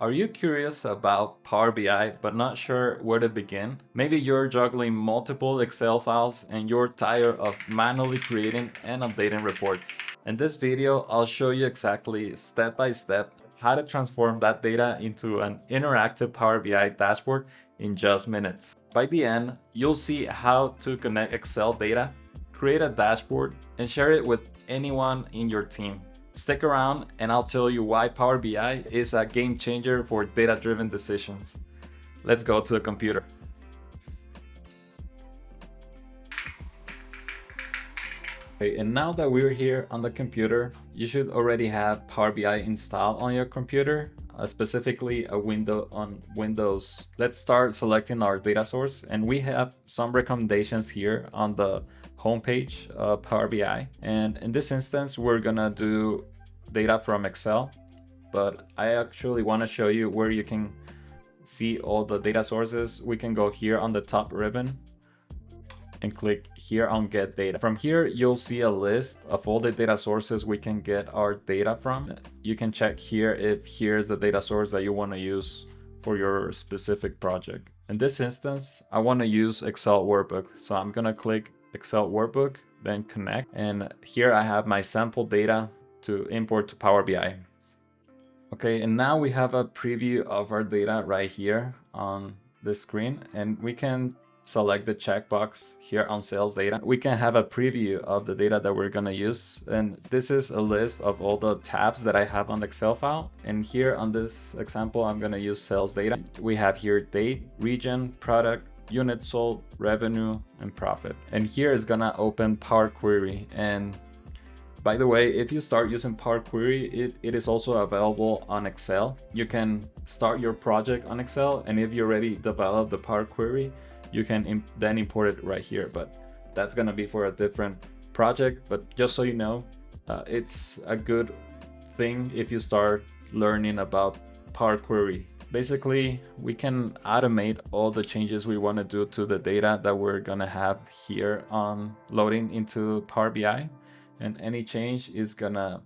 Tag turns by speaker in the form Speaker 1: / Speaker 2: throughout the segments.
Speaker 1: Are you curious about Power BI but not sure where to begin? Maybe you're juggling multiple Excel files and you're tired of manually creating and updating reports. In this video, I'll show you exactly step by step how to transform that data into an interactive Power BI dashboard in just minutes. By the end, you'll see how to connect Excel data, create a dashboard, and share it with anyone in your team. Stick around and I'll tell you why Power BI is a game changer for data-driven decisions. Let's go to the computer. Okay, and now that we're here on the computer, you should already have Power BI installed on your computer, specifically a window on Windows. Let's start selecting our data source, and we have some recommendations here on the homepage of Power BI. And in this instance, we're gonna do data from Excel, but I actually want to show you where you can see all the data sources. We can go here on the top ribbon and click here on Get Data. From here, you'll see a list of all the data sources we can get our data from. You can check here if here's the data source that you want to use for your specific project. In this instance, I want to use Excel Workbook. So I'm going to click Excel Workbook, then connect. And here I have my sample data to import to Power BI. Okay, and now we have a preview of our data right here on the screen, and we can select the checkbox here on sales data. We can have a preview of the data that we're gonna use, and this is a list of all the tabs that I have on the Excel file. And here on this example, I'm gonna use sales data. We have here date, region, product, units sold, revenue, and profit. And here is gonna open Power Query. And by the way, if you start using Power Query, it is also available on Excel. You can start your project on Excel, and if you already developed the Power Query, you can then import it right here, but that's gonna be for a different project. But just so you know, it's a good thing if you start learning about Power Query. Basically, we can automate all the changes we want to do to the data that we're gonna have here on loading into Power BI. And any change is gonna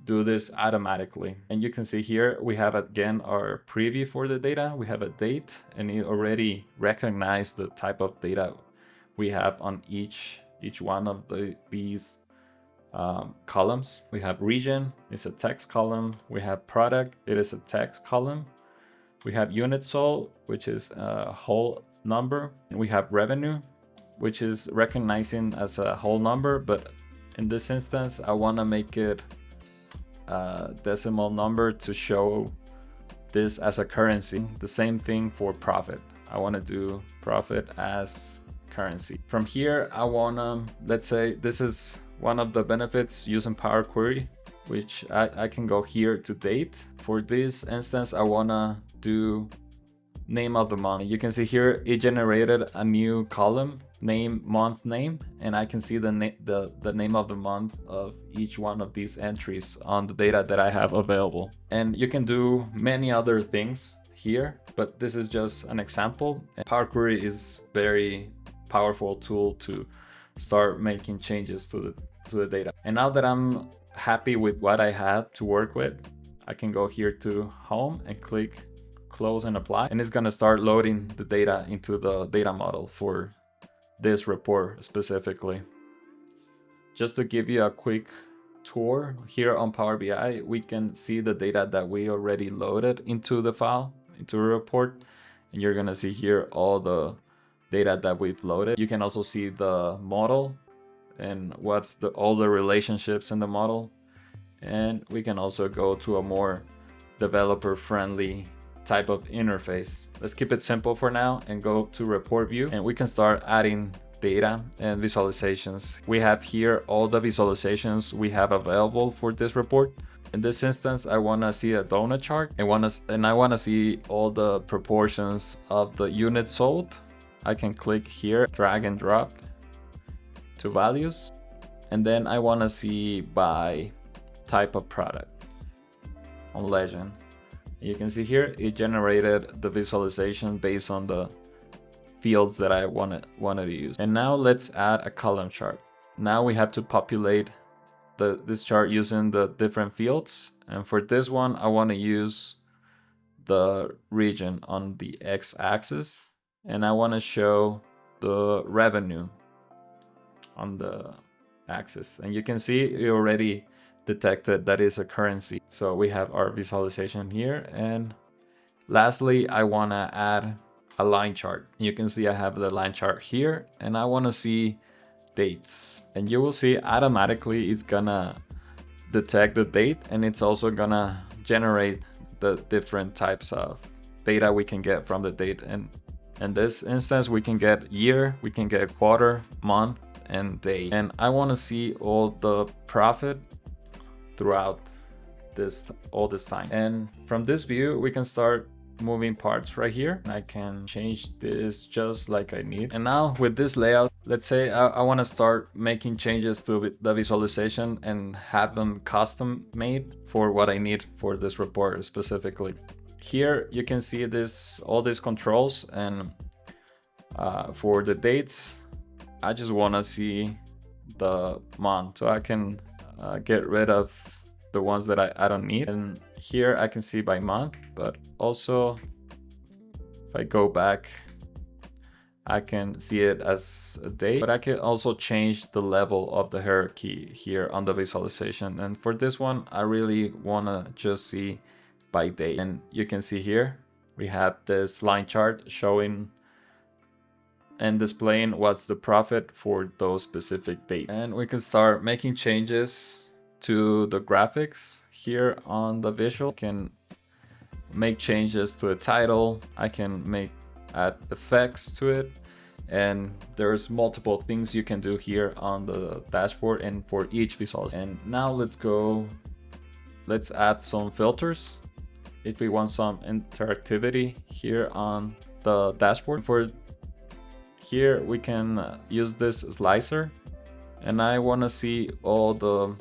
Speaker 1: do this automatically. And you can see here we have again our preview for the data. We have a date, and it already recognized the type of data we have on each one of these columns. We have region, it's a text column. We have product, it is a text column. We have units sold, which is a whole number. And we have revenue, which is recognizing as a whole number, but in this instance, I want to make it a decimal number to show this as a currency. The same thing for profit. I want to do profit as currency. From here, I want to, let's say this is one of the benefits using Power Query, which I can go here to date. For this instance, I want to do name of the month. You can see here it generated a new column, name, month, name, and I can see the name of the month of each one of these entries on the data that I have available. And you can do many other things here, but this is just an example. And Power Query is very powerful tool to start making changes to the data. And now that I'm happy with what I have to work with, I can go here to home and click close and apply, and it's gonna start loading the data into the data model for this report specifically. Just to give you a quick tour here on Power BI, we can see the data that we already loaded into the file, into a report, and you're gonna see here all the data that we've loaded. You can also see the model and what's all the relationships in the model, and we can also go to a more developer friendly type of interface. Let's keep it simple for now and go to report view, and we can start adding data and visualizations. We have here all the visualizations we have available for this report. In this instance, I want to see a donut chart and I want to see all the proportions of the units sold. I can click here, drag and drop to values, and then I want to see by type of product on legend. You can see here it generated the visualization based on the fields that I wanted to use. And now let's add a column chart. Now we have to populate this chart using the different fields. And for this one, I want to use the region on the x-axis, and I want to show the revenue on the axis. And you can see it already detected that is a currency. So we have our visualization here. And lastly, I want to add a line chart. You can see I have the line chart here, and I want to see dates. And you will see automatically it's gonna detect the date, and it's also gonna generate the different types of data we can get from the date. And in this instance, we can get year, we can get quarter, month, and day. And I want to see all the profit throughout all this time. And from this view, we can start moving parts right here. I can change this just like I need. And now with this layout, let's say I want to start making changes to the visualization and have them custom made for what I need for this report specifically. Here you can see all these controls, and for the dates, I just want to see the month, so I can get rid of the ones that I don't need. And here I can see by month, but also if I go back, I can see it as a date, but I can also change the level of the hierarchy here on the visualization. And for this one, I really want to just see by date. And you can see here, we have this line chart showing and displaying what's the profit for those specific dates. And we can start making changes to the graphics here on the visual. I can make changes to the title. I can add effects to it. And there's multiple things you can do here on the dashboard and for each visualization. And now let's add some filters if we want some interactivity here on the dashboard. For here, we can use this slicer, and I want to see all the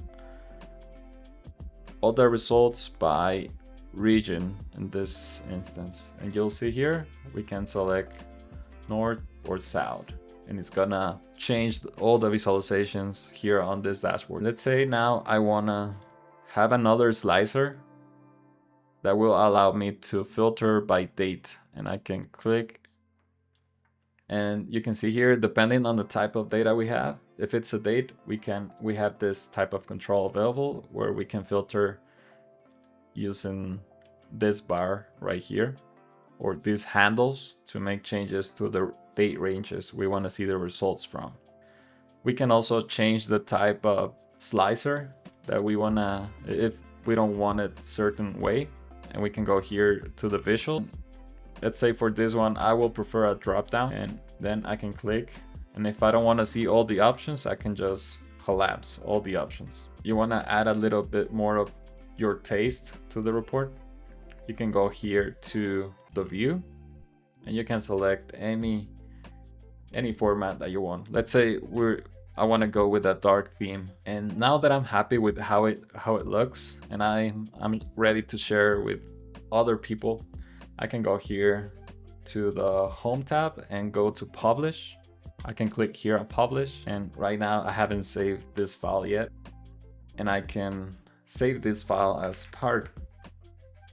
Speaker 1: results by region in this instance. And you'll see here, we can select north or south, and it's gonna change all the visualizations here on this dashboard. Let's say now I wanna have another slicer that will allow me to filter by date, and I can click, and you can see here, depending on the type of data we have, if it's a date, we have this type of control available where we can filter using this bar right here, or these handles to make changes to the date ranges we want to see the results from. We can also change the type of slicer that we want to, if we don't want it certain way, and we can go here to the visual. Let's say for this one, I will prefer a drop down, and then I can click. And if I don't want to see all the options, I can just collapse all the options. You want to add a little bit more of your taste to the report. You can go here to the view, and you can select any format that you want. Let's say I want to go with a dark theme. And now that I'm happy with how it looks, and I'm ready to share with other people, I can go here to the home tab and go to publish. I can click here on publish, and right now I haven't saved this file yet, and I can save this file as Power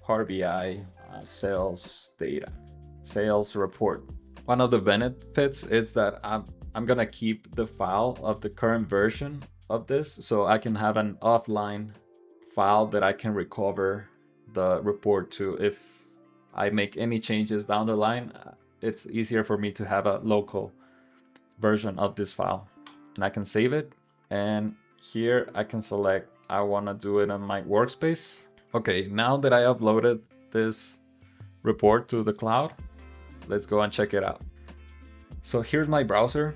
Speaker 1: BI sales data, sales report. One of the benefits is that I'm gonna keep the file of the current version of this, so I can have an offline file that I can recover the report to. If I make any changes down the line, it's easier for me to have a local version of this file, and I can save it. And here I can select I want to do it on my workspace. Okay, now that I uploaded this report to the cloud, let's go and check it out. So here's my browser,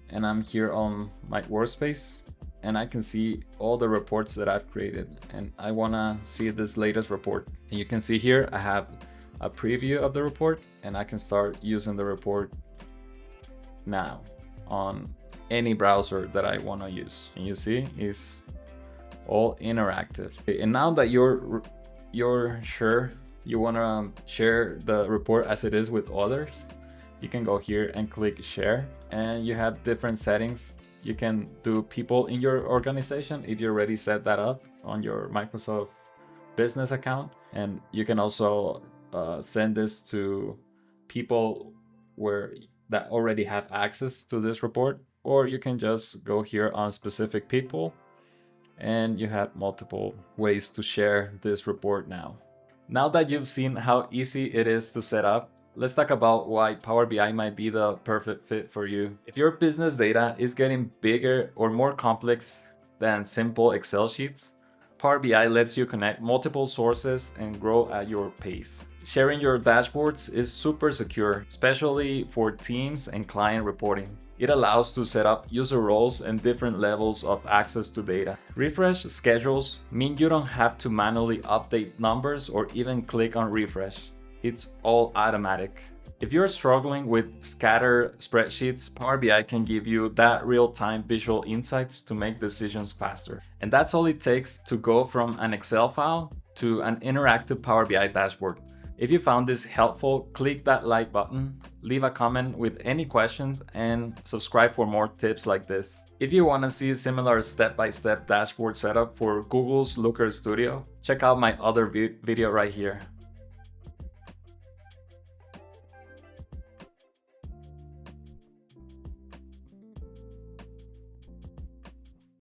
Speaker 1: and I'm here on my workspace, and I can see all the reports that I've created, and I want to see this latest report. And you can see here I have a preview of the report, and I can start using the report now on any browser that I want to use. And you see it's all interactive. And now that you're sure you want to share the report as it is with others, you can go here and click share, and you have different settings. You can do people in your organization if you already set that up on your Microsoft business account, and you can also send this to people that already have access to this report, or you can just go here on specific people and you have multiple ways to share this report now. Now that you've seen how easy it is to set up, let's talk about why Power BI might be the perfect fit for you. If your business data is getting bigger or more complex than simple Excel sheets, Power BI lets you connect multiple sources and grow at your pace. Sharing your dashboards is super secure, especially for teams and client reporting. It allows to set up user roles and different levels of access to data. Refresh schedules mean you don't have to manually update numbers or even click on refresh. It's all automatic. If you're struggling with scattered spreadsheets, Power BI can give you that real-time visual insights to make decisions faster. And that's all it takes to go from an Excel file to an interactive Power BI dashboard. If you found this helpful, click that like button, leave a comment with any questions, and subscribe for more tips like this. If you want to see a similar step-by-step dashboard setup for Google's Looker Studio, check out my other video right here.